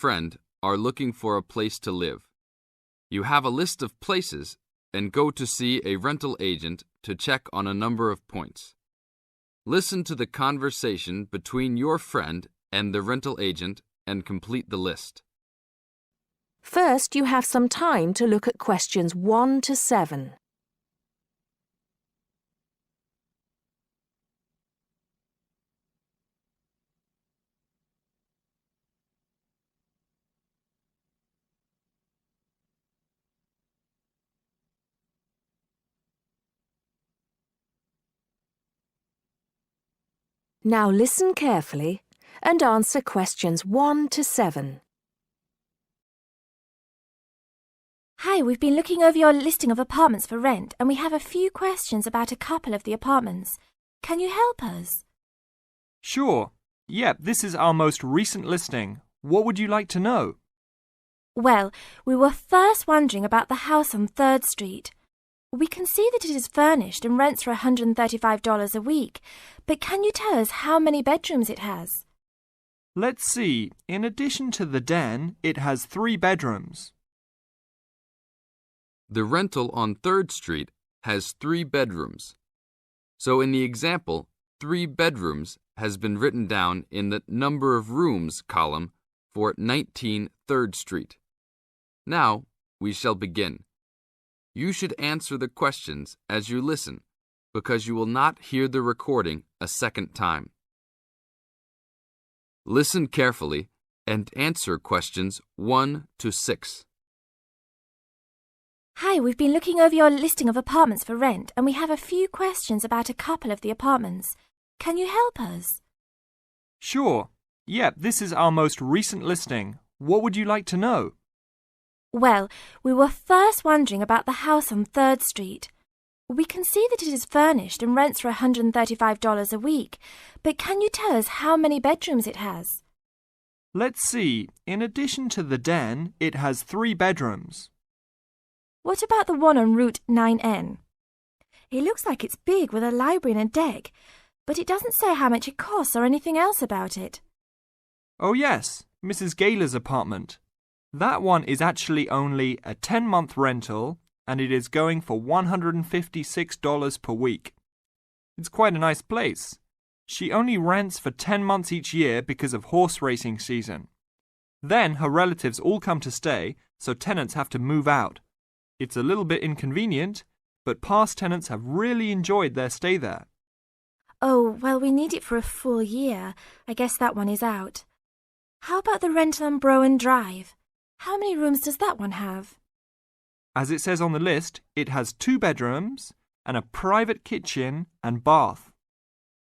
friend are looking for a place to live. You have a list of places and go to see a rental agent to check on a number of points. Listen to the conversation between your friend and the rental agent and complete the list. First, you have some time to look at questions 1 to 7. Now listen carefully and answer questions 1 to 7. Hi, we've been looking over your listing of apartments for rent and we have a few questions about a couple of the apartments. Can you help us? Sure. Yep, this is our most recent listing. What would you like to know? Well, we were first wondering about the house on 3rd Street. We can see that it is furnished and rents for $135 a week, but can you tell us how many bedrooms it has? Let's see. In addition to the den, it has 3 bedrooms. The rental on 3rd Street has 3 bedrooms. So in the example, 3 bedrooms has been written down in the number of rooms column for 19 3rd Street. Now we shall begin. You should answer the questions as you listen, because you will not hear the recording a second time. Listen carefully and answer questions 1 to 6. Hi, we've been looking over your listing of apartments for rent and we have a few questions about a couple of the apartments. Can you help us? Sure. Yep, this is our most recent listing. What would you like to know? Well, we were first wondering about the house on 3rd Street. We can see that it is furnished and rents for $135 a week, but can you tell us how many bedrooms it has? Let's see. In addition to the den, it has 3 bedrooms. What about the one on Route 9N? It looks like it's big with a library and a deck, but it doesn't say how much it costs or anything else about it. Oh yes, Mrs. Gaylor's apartment. That one is actually only a 10-month rental and it is going for $156 per week. It's quite a nice place. She only rents for 10 months each year because of horse racing season. Then her relatives all come to stay, so tenants have to move out. It's a little bit inconvenient, but past tenants have really enjoyed their stay there. Oh, well, we need it for a full year. I guess that one is out. How about the rental on Browen Drive? How many rooms does that one have? As it says on the list, it has 2 bedrooms and a private kitchen and bath.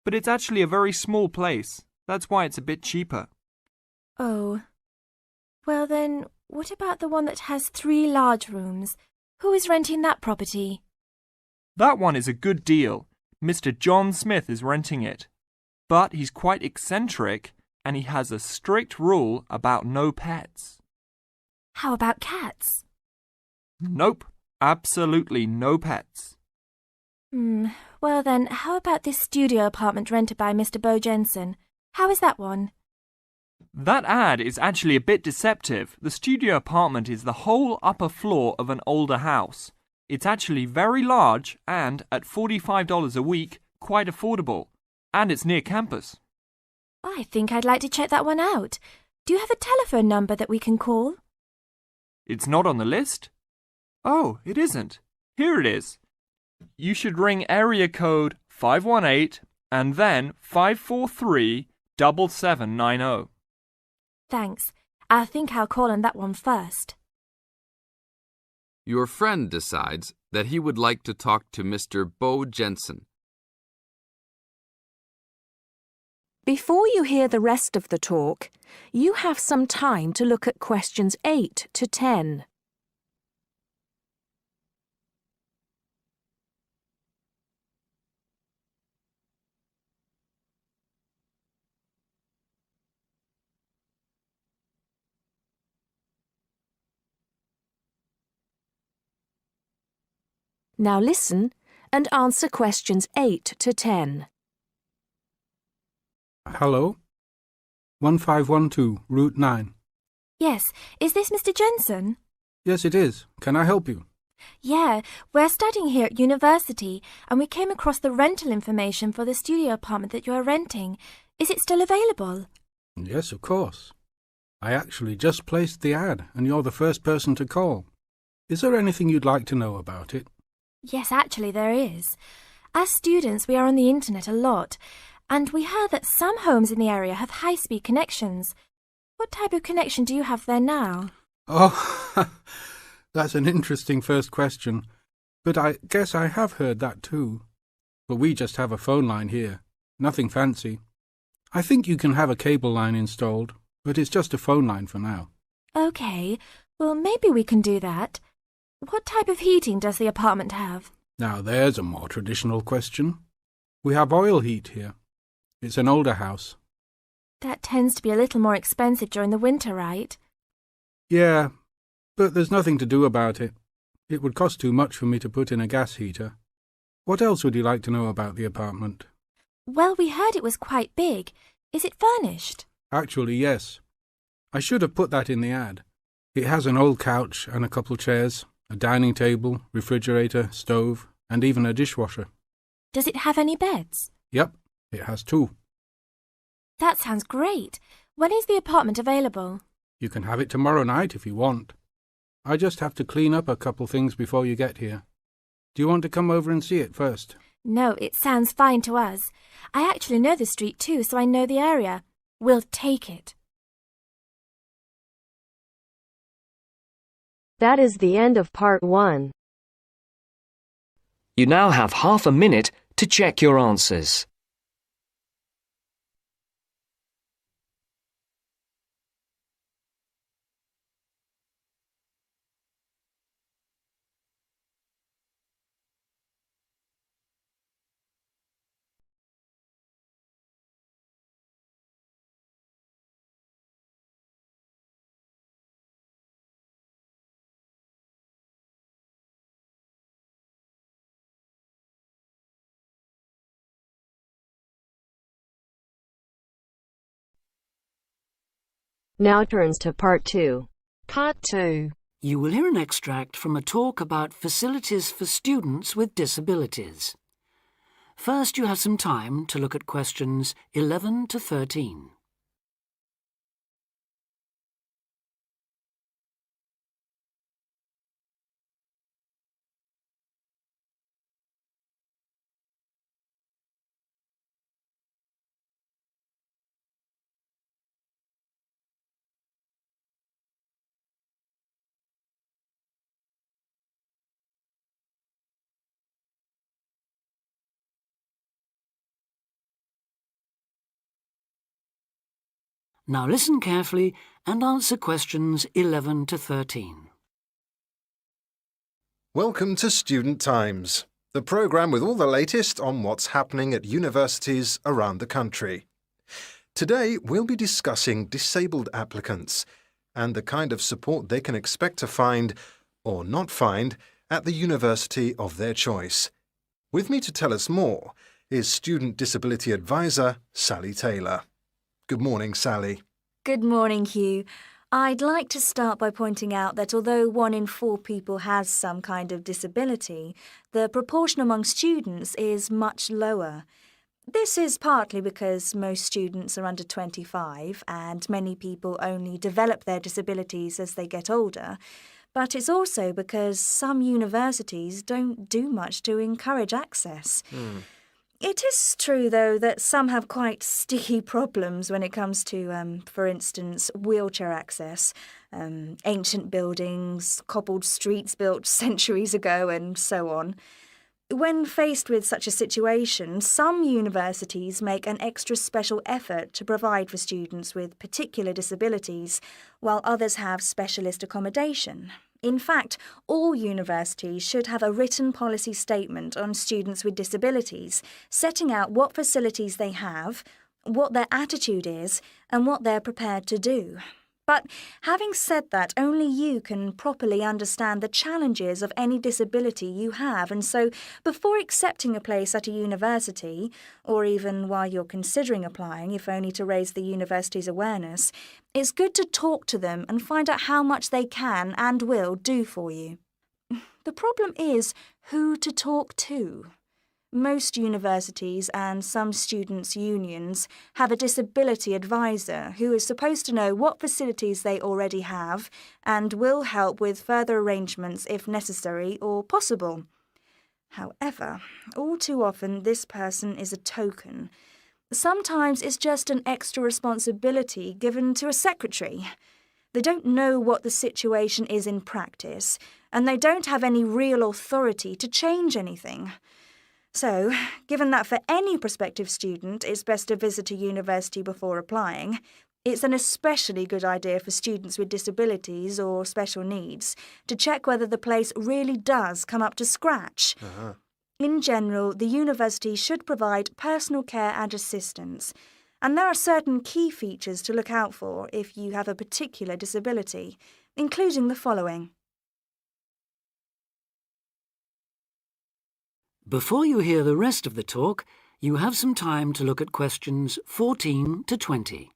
But it's actually a very small place. That's why it's a bit cheaper. Oh. Well then, what about the one that has 3 large rooms? Who is renting that property? That one is a good deal. Mr. John Smith is renting it. But he's quite eccentric and he has a strict rule about no pets. How about cats? Nope, absolutely no pets. Well then, how about this studio apartment rented by Mr. Bo Jensen? How is that one? That ad is actually a bit deceptive. The studio apartment is the whole upper floor of an older house. It's actually very large and, at $45 a week, quite affordable. And it's near campus. I think I'd like to check that one out. Do you have a telephone number that we can call? It's not on the list? Oh, it isn't. Here it is. You should ring area code 518 and then 543-7790. Thanks. I think I'll call on that one first. Your friend decides that he would like to talk to Mr. Bo Jensen. Before you hear the rest of the talk, you have some time to look at questions 8 to 10. Now listen and answer questions 8 to 10. Hello. 1512, Route 9. Yes, is this Mr. Jensen? Yes, it is. Can I help you? Yeah, we're studying here at university and we came across the rental information for the studio apartment that you're renting. Is it still available? Yes, of course. I actually just placed the ad and you're the first person to call. Is there anything you'd like to know about it? Yes, actually there is. As students, we are on the internet a lot, and we heard that some homes in the area have high-speed connections. What type of connection do you have there now? Oh, that's an interesting first question. But I guess I have heard that too. But we just have a phone line here. Nothing fancy. I think you can have a cable line installed, but it's just a phone line for now. Okay, well maybe we can do that. What type of heating does the apartment have? Now there's a more traditional question. We have oil heat here. It's an older house. That tends to be a little more expensive during the winter, right? Yeah, but there's nothing to do about it. It would cost too much for me to put in a gas heater. What else would you like to know about the apartment? Well, we heard it was quite big. Is it furnished? Actually, yes. I should have put that in the ad. It has an old couch and a couple chairs, a dining table, refrigerator, stove, and even a dishwasher. Does it have any beds? Yep, it has 2. That sounds great. When is the apartment available? You can have it tomorrow night if you want. I just have to clean up a couple things before you get here. Do you want to come over and see it first? No, it sounds fine to us. I actually know the street too, so I know the area. We'll take it. That is the end of part 1. You now have half a minute to check your answers. Now turns to part 2. Part 2. You will hear an extract from a talk about facilities for students with disabilities. First, you have some time to look at questions 11 to 13. Now listen carefully and answer questions 11 to 13. Welcome to Student Times, the programme with all the latest on what's happening at universities around the country. Today we'll be discussing disabled applicants and the kind of support they can expect to find, or not find, at the university of their choice. With me to tell us more is Student Disability Advisor Sally Taylor. Good morning, Sally. Good morning, Hugh. I'd like to start by pointing out that although 1 in 4 people has some kind of disability, the proportion among students is much lower. This is partly because most students are under 25 and many people only develop their disabilities as they get older, but it's also because some universities don't do much to encourage access. It is true, though, that some have quite sticky problems when it comes to, for instance, wheelchair access, ancient buildings, cobbled streets built centuries ago, and so on. When faced with such a situation, some universities make an extra special effort to provide for students with particular disabilities, while others have specialist accommodation. In fact, all universities should have a written policy statement on students with disabilities, setting out what facilities they have, what their attitude is, and what they're prepared to do. But having said that, only you can properly understand the challenges of any disability you have, and so before accepting a place at a university, or even while you're considering applying, if only to raise the university's awareness, it's good to talk to them and find out how much they can and will do for you. The problem is who to talk to. Most universities and some students' unions have a disability advisor who is supposed to know what facilities they already have and will help with further arrangements if necessary or possible. However, all too often this person is a token. Sometimes it's just an extra responsibility given to a secretary. They don't know what the situation is in practice, and they don't have any real authority to change anything. So, given that for any prospective student it's best to visit a university before applying, it's an especially good idea for students with disabilities or special needs to check whether the place really does come up to scratch. In general, the university should provide personal care and assistance, and there are certain key features to look out for if you have a particular disability, including the following. Before you hear the rest of the talk, you have some time to look at questions 14 to 20.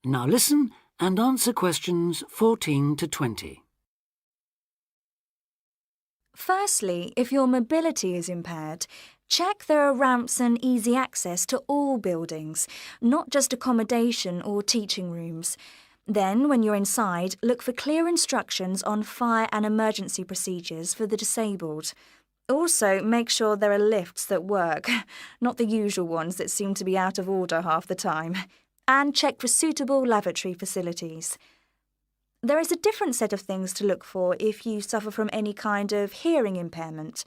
Now listen and answer questions 14 to 20. Firstly, if your mobility is impaired, check there are ramps and easy access to all buildings, not just accommodation or teaching rooms. Then, when you're inside, look for clear instructions on fire and emergency procedures for the disabled. Also, make sure there are lifts that work, not the usual ones that seem to be out of order half the time. And check for suitable lavatory facilities. There is a different set of things to look for if you suffer from any kind of hearing impairment.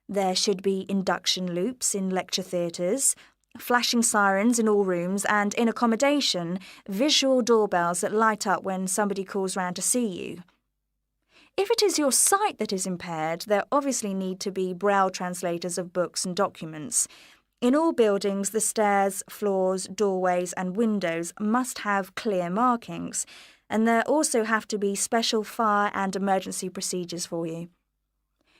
There should be induction loops in lecture theatres, flashing sirens in all rooms, and in accommodation, visual doorbells that light up when somebody calls round to see you. If it is your sight that is impaired, there obviously need to be braille translators of books and documents. In all buildings, the stairs, floors, doorways and windows must have clear markings, and there also have to be special fire and emergency procedures for you.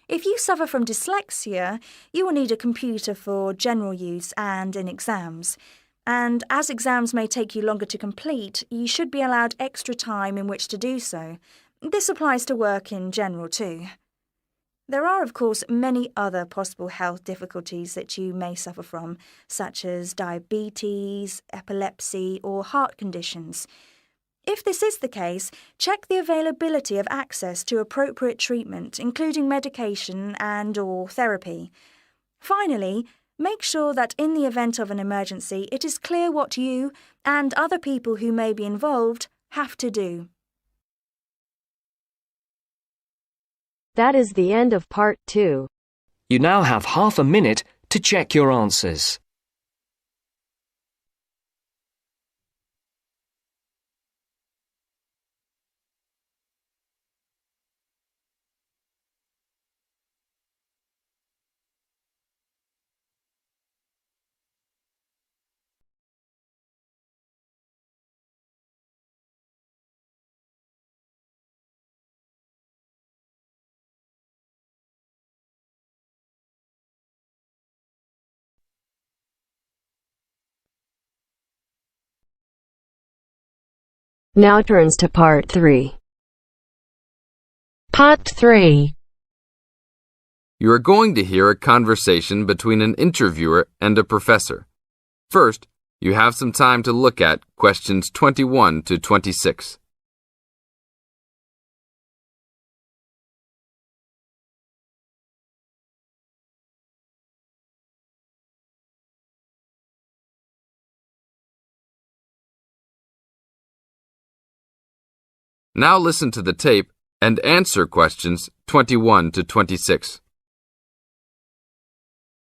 If you suffer from dyslexia, you will need a computer for general use and in exams. And as exams may take you longer to complete, you should be allowed extra time in which to do so. This applies to work in general too. There are, of course, many other possible health difficulties that you may suffer from, such as diabetes, epilepsy, or heart conditions. If this is the case, check the availability of access to appropriate treatment, including medication and/or therapy. Finally, make sure that in the event of an emergency, it is clear what you and other people who may be involved have to do. That is the end of part 2. You now have half a minute to check your answers. Now turns to part 3. Part 3. You are going to hear a conversation between an interviewer and a professor. First, you have some time to look at questions 21 to 26. Now listen to the tape and answer questions 21 to 26.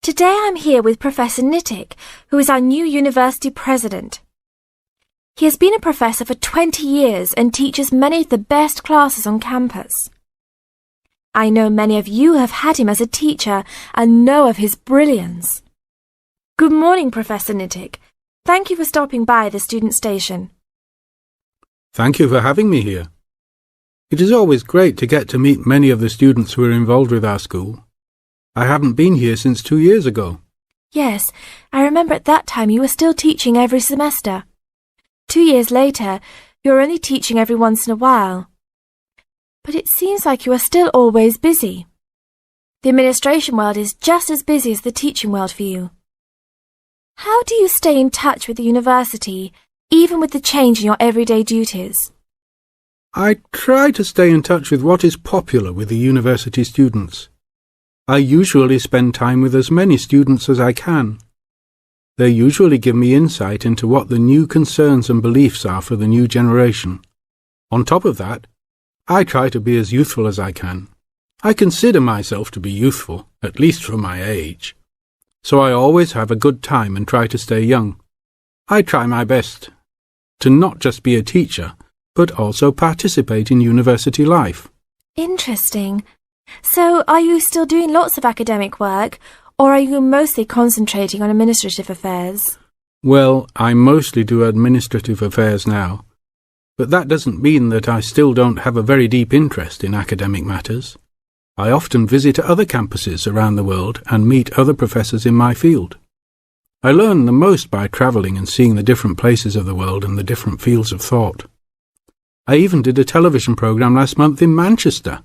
Today I'm here with Professor Nittick, who is our new university president. He has been a professor for 20 years and teaches many of the best classes on campus. I know many of you have had him as a teacher and know of his brilliance. Good morning, Professor Nittick. Thank you for stopping by the student station. Thank you for having me here. It is always great to get to meet many of the students who are involved with our school. I haven't been here since 2 years ago. Yes, I remember at that time you were still teaching every semester. 2 years later, you're only teaching every once in a while. But it seems like you are still always busy. The administration world is just as busy as the teaching world for you. How do you stay in touch with the university, even with the change in your everyday duties? I try to stay in touch with what is popular with the university students. I usually spend time with as many students as I can. They usually give me insight into what the new concerns and beliefs are for the new generation. On top of that, I try to be as youthful as I can. I consider myself to be youthful, at least for my age. So I always have a good time and try to stay young. I try my best to not just be a teacher, but also participate in university life. Interesting. So, are you still doing lots of academic work, or are you mostly concentrating on administrative affairs? Well, I mostly do administrative affairs now, but that doesn't mean that I still don't have a very deep interest in academic matters. I often visit other campuses around the world and meet other professors in my field. I learn the most by travelling and seeing the different places of the world and the different fields of thought. I even did a television programme last month in Manchester.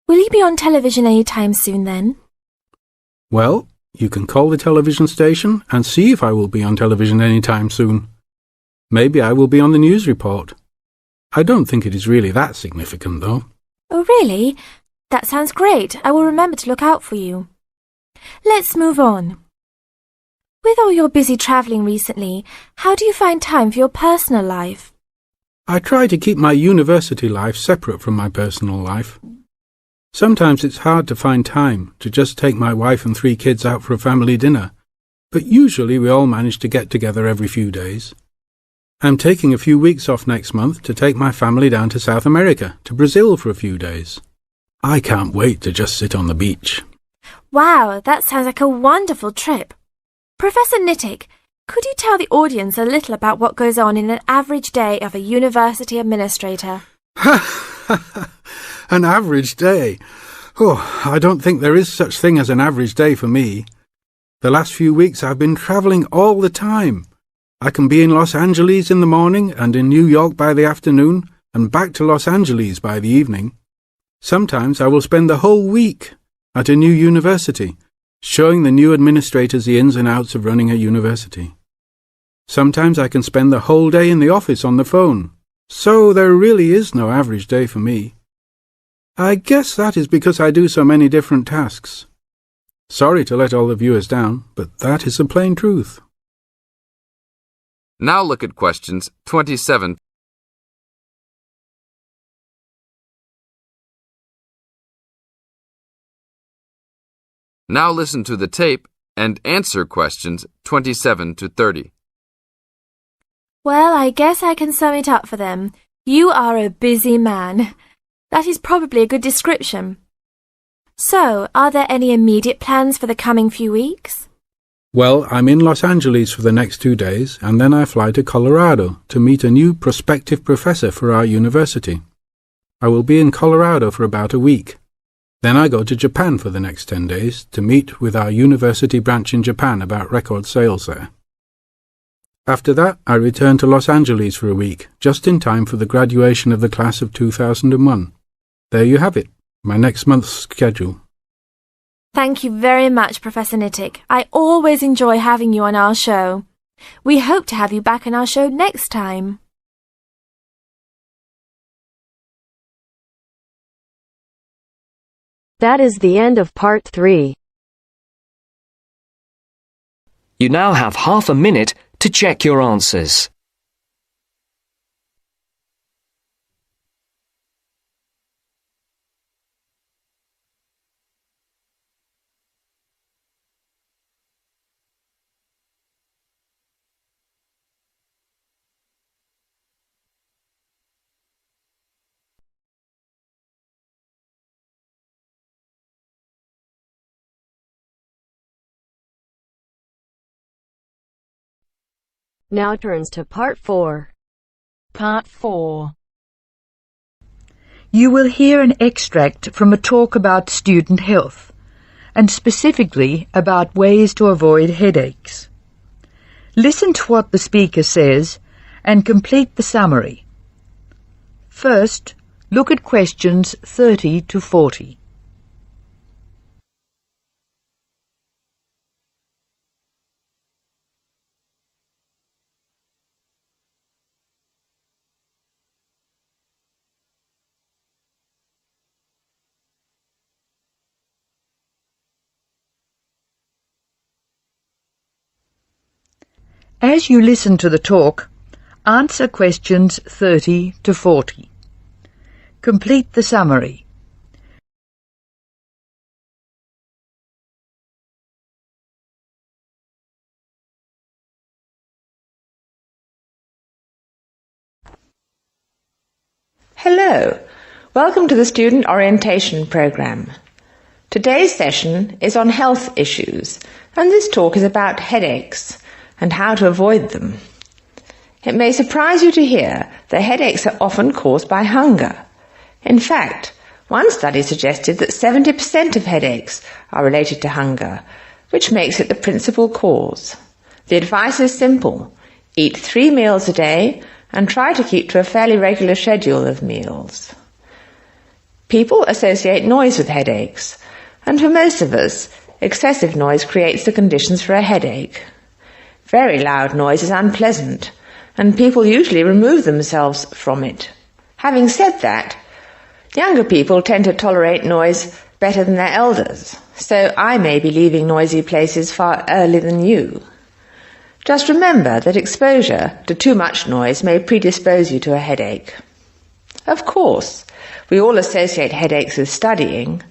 Will you be on television any time soon then? Well, you can call the television station and see if I will be on television any time soon. Maybe I will be on the news report. I don't think it is really that significant, though. Oh, really? That sounds great. I will remember to look out for you. Let's move on. With all your busy travelling recently, how do you find time for your personal life? I try to keep my university life separate from my personal life. Sometimes it's hard to find time to just take my wife and 3 kids out for a family dinner, but usually we all manage to get together every few days. I'm taking a few weeks off next month to take my family down to South America, to Brazil for a few days. I can't wait to just sit on the beach. Wow, that sounds like a wonderful trip. Professor Nittick, could you tell the audience a little about what goes on in an average day of a university administrator? An average day? Oh, I don't think there is such thing as an average day for me. The last few weeks I've been travelling all the time. I can be in Los Angeles in the morning and in New York by the afternoon and back to Los Angeles by the evening. Sometimes I will spend the whole week at a new university, showing the new administrators the ins and outs of running a university. Sometimes I can spend the whole day in the office on the phone, so there really is no average day for me. I guess that is because I do so many different tasks. Sorry to let all the viewers down, but that is the plain truth. Now look at questions 27. Now listen to the tape and answer questions 27 to 30. Well, I guess I can sum it up for them. You are a busy man. That is probably a good description. So, are there any immediate plans for the coming few weeks? Well, I'm in Los Angeles for the next 2 days, and then I fly to Colorado to meet a new prospective professor for our university. I will be in Colorado for about a week. Then I go to Japan for the next 10 days to meet with our university branch in Japan about record sales there. After that, I return to Los Angeles for a week, just in time for the graduation of the class of 2001. There you have it, my next month's schedule. Thank you very much, Professor Nittick. I always enjoy having you on our show. We hope to have you back on our show next time. That is the end of part 3. You now have half a minute to check your answers. Now turns to Part 4. Part 4. You will hear an extract from a talk about student health, and specifically about ways to avoid headaches. Listen to what the speaker says and complete the summary. First, look at questions 30 to 40. As you listen to the talk, answer questions 30 to 40. Complete the summary. Hello, welcome to the Student Orientation Programme. Today's session is on health issues, and this talk is about headaches and how to avoid them. It may surprise you to hear that headaches are often caused by hunger. In fact, one study suggested that 70% of headaches are related to hunger, which makes it the principal cause. The advice is simple: eat 3 meals a day and try to keep to a fairly regular schedule of meals. People associate noise with headaches, and for most of us, excessive noise creates the conditions for a headache. Very loud noise is unpleasant, and people usually remove themselves from it. Having said that, younger people tend to tolerate noise better than their elders, so I may be leaving noisy places far earlier than you. Just remember that exposure to too much noise may predispose you to a headache. Of course, we all associate headaches with studying.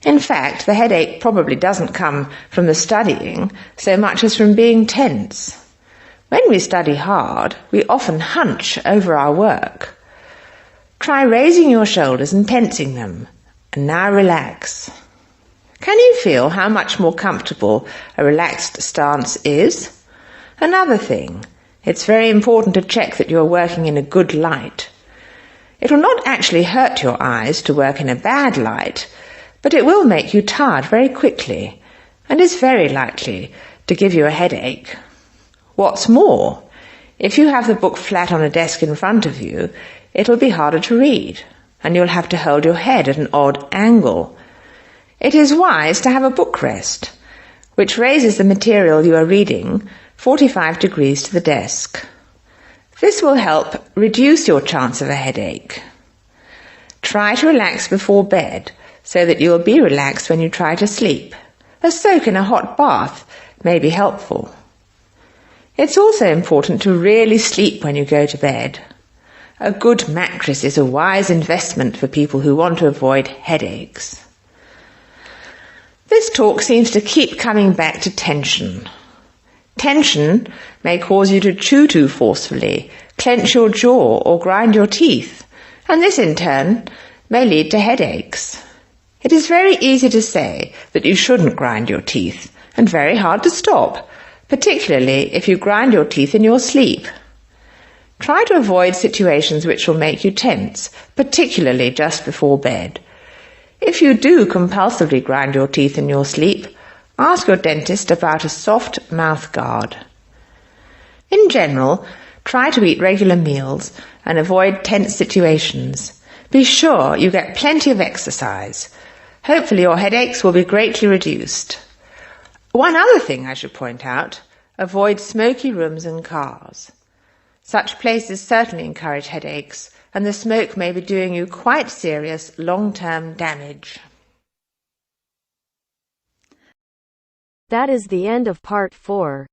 In fact, the headache probably doesn't come from the studying so much as from being tense. When we study hard, we often hunch over our work. Try raising your shoulders and tensing them, and now relax. Can you feel how much more comfortable a relaxed stance is? Another thing, it's very important to check that you're working in a good light. It will not actually hurt your eyes to work in a bad light, but it will make you tired very quickly and is very likely to give you a headache. What's more, if you have the book flat on a desk in front of you, it'll be harder to read, and you'll have to hold your head at an odd angle. It is wise to have a book rest, which raises the material you are reading 45 degrees to the desk. This will help reduce your chance of a headache. Try to relax before bed, so that you will be relaxed when you try to sleep. A soak in a hot bath may be helpful. It's also important to really sleep when you go to bed. A good mattress is a wise investment for people who want to avoid headaches. This talk seems to keep coming back to tension. Tension may cause you to chew too forcefully, clench your jaw, or grind your teeth, and this in turn may lead to headaches. It is very easy to say that you shouldn't grind your teeth, and very hard to stop, particularly if you grind your teeth in your sleep. Try to avoid situations which will make you tense, particularly just before bed. If you do compulsively grind your teeth in your sleep, ask your dentist about a soft mouth guard. In general, try to eat regular meals and avoid tense situations. Be sure you get plenty of exercise. Hopefully your headaches will be greatly reduced. One other thing I should point out, avoid smoky rooms and cars. Such places certainly encourage headaches, and the smoke may be doing you quite serious long-term damage. That is the end of Part 4.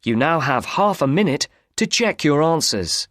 You now have half a minute to check your answers.